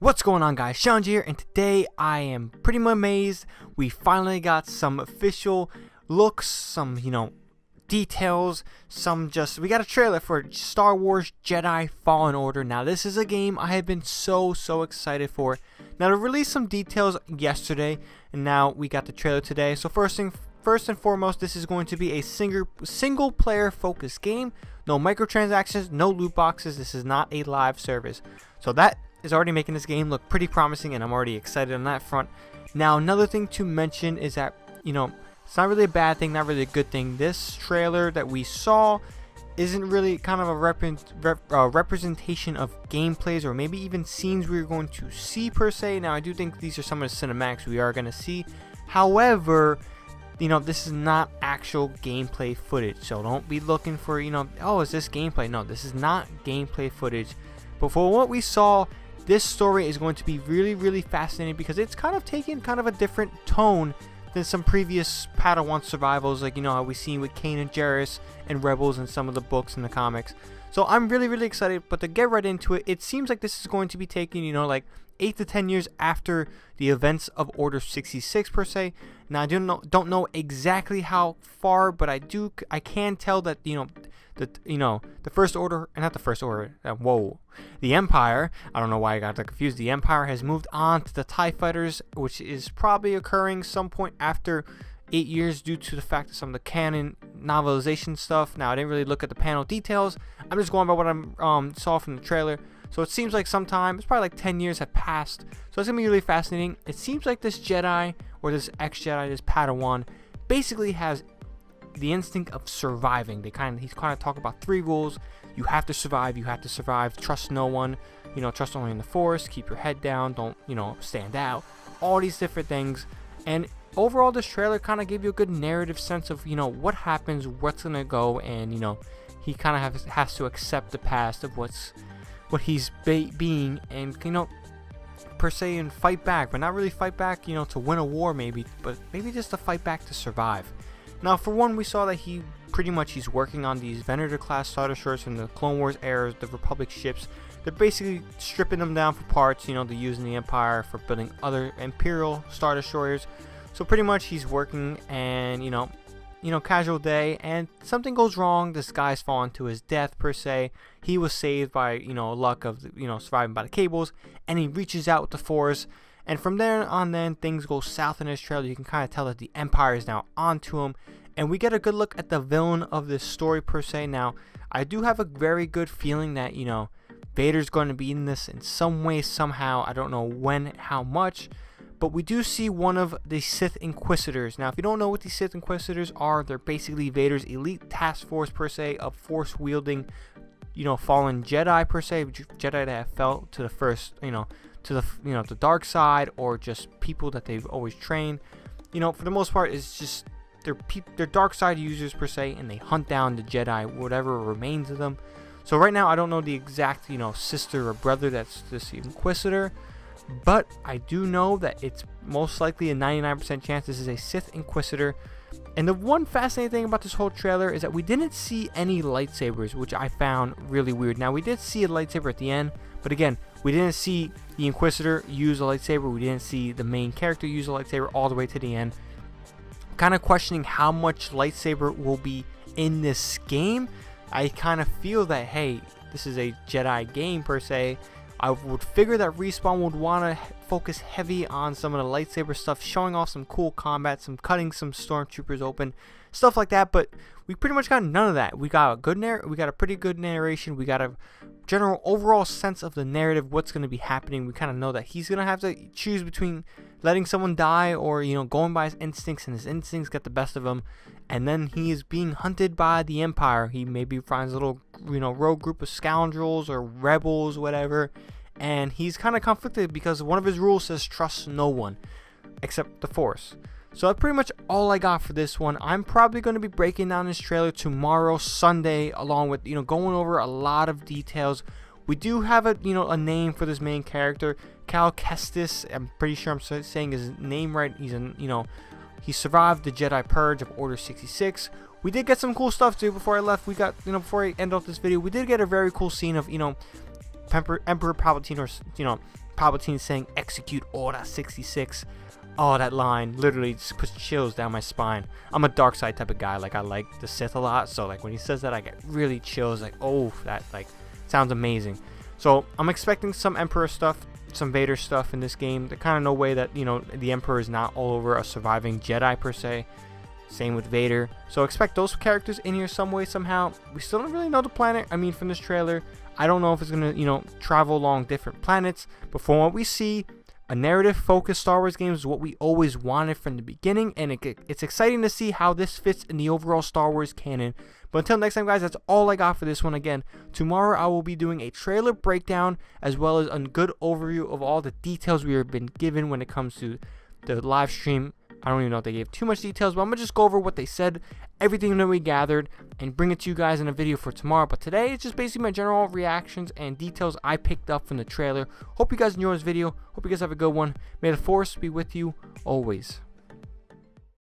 What's going on, guys? ShadowNinja here, and today I am pretty much amazed. We finally got some official looks, some, details, we got a trailer for Star Wars Jedi Fallen Order. Now, this is a game I have been so excited for. Now, to release some details yesterday, and now we got the trailer today. So first and foremost, this is going to be a single player focused game. No microtransactions, no loot boxes. This is not a live service. So that is already making this game look pretty promising, and I'm already excited on that front. Now, another thing to mention is that, it's not really a bad thing, not really a good thing. This trailer that we saw isn't really kind of a representation of gameplays or maybe even scenes we're going to see per se. Now, I do think these are some of the cinematics we are going to see. However, this is not actual gameplay footage, so don't be looking for, oh, is this gameplay? No, this is not gameplay footage. But for what we saw, this story is going to be really fascinating because it's kind of taking kind of a different tone than some previous Padawan survivals, like how we've seen with Kain and Jarrus and Rebels and some of the books and the comics. So I'm really excited. But to get right into it, it seems like this is going to be taking like 8 to 10 years after the events of Order 66 per se. Now, I don't know exactly how far, but I can tell that the First Order, not the First Order, the Empire, I don't know why I got that confused, the Empire has moved on to the TIE Fighters, which is probably occurring some point after 8 years due to the fact of some of the canon novelization stuff. Now, I didn't really look at the panel details. I'm just going by what I saw from the trailer. So it seems like it's probably like 10 years have passed. So it's going to be really fascinating. It seems like this Jedi, or this ex-Jedi, this Padawan, basically has the instinct of surviving. He's kind of talking about 3 rules. You have to survive, trust no one, trust only in the Force, keep your head down, don't, stand out, all these different things. And overall, this trailer kind of gave you a good narrative sense of, what happens, what's going to go, and, he kind of has to accept the past of what he's being, and, per se, and fight back, but not really fight back, to win a war maybe, but maybe just to fight back to survive. Now, for one, we saw that he's working on these Venator class Star Destroyers from the Clone Wars era, the Republic ships. They're basically stripping them down for parts, they're using the Empire for building other Imperial Star Destroyers. So pretty much he's working, and, casual day, and something goes wrong. This guy's fallen to his death, per se. He was saved by, luck of, surviving by the cables, and he reaches out with the Force. And from there on, then things go south in his trailer. You can kind of tell that the Empire is now onto him, and we get a good look at the villain of this story per se. Now, I do have a very good feeling that Vader's going to be in this in some way, somehow. I don't know when, how much, but we do see one of the Sith Inquisitors. Now, if you don't know what these Sith Inquisitors are, they're basically Vader's elite task force per se of force wielding, fallen Jedi per se, Jedi that have fell to the first, to the dark side, or just people that they've always trained. For the most part, it's just they're dark side users per se, and they hunt down the Jedi, whatever remains of them. So right now, I don't know the exact sister or brother that's this Inquisitor, but I do know that it's most likely a 99% chance this is a Sith Inquisitor. And the one fascinating thing about this whole trailer is that we didn't see any lightsabers, which I found really weird. Now, we did see a lightsaber at the end, but again, we didn't see the Inquisitor use a lightsaber. We didn't see the main character use a lightsaber all the way to the end. Kind of questioning how much lightsaber will be in this game. I kind of feel that, hey, this is a Jedi game per se. I would figure that Respawn would want to focus heavy on some of the lightsaber stuff, showing off some cool combat, cutting some stormtroopers open, stuff like that. But we pretty much got none of that. We got a pretty good narration. We got a general overall sense of the narrative, what's going to be happening. We kind of know that he's going to have to choose between letting someone die or going by his instincts, and his instincts get the best of him. And then he is being hunted by the Empire. He maybe finds a little rogue group of scoundrels or rebels, whatever, and he's kind of conflicted because one of his rules says trust no one except the Force. So that's pretty much all I got for this one. I'm probably going to be breaking down this trailer tomorrow, Sunday, along with going over a lot of details. We do have a name for this main character, Cal Kestis. I'm pretty sure I'm saying his name right. He survived the Jedi Purge of Order 66. We did get some cool stuff too. Before I left, we got before I end off this video, we did get a very cool scene of Emperor Palpatine, or Palpatine saying execute Order 66. Oh, that line literally just puts chills down my spine. I'm a dark side type of guy. Like, I like the Sith a lot, so like when he says that, I get really chills. Like, oh, that like sounds amazing. So I'm expecting some Emperor stuff, some Vader stuff in this game. There's kind of no way that, you know, the Emperor is not all over a surviving Jedi per se. Same with Vader. So expect those characters in here some way, somehow. We still don't really know the planet. I mean, from this trailer, I don't know if it's going to, you know, travel along different planets. But from what we see, a narrative-focused Star Wars game is what we always wanted from the beginning, and it's exciting to see how this fits in the overall Star Wars canon. But until next time, guys, that's all I got for this one. Again, tomorrow I will be doing a trailer breakdown as well as a good overview of all the details we have been given when it comes to the live stream. I don't even know if they gave too much details, but I'm going to just go over what they said, everything that we gathered, and bring it to you guys in a video for tomorrow. But today, it's just basically my general reactions and details I picked up from the trailer. Hope you guys enjoy this video. Hope you guys have a good one. May the Force be with you always.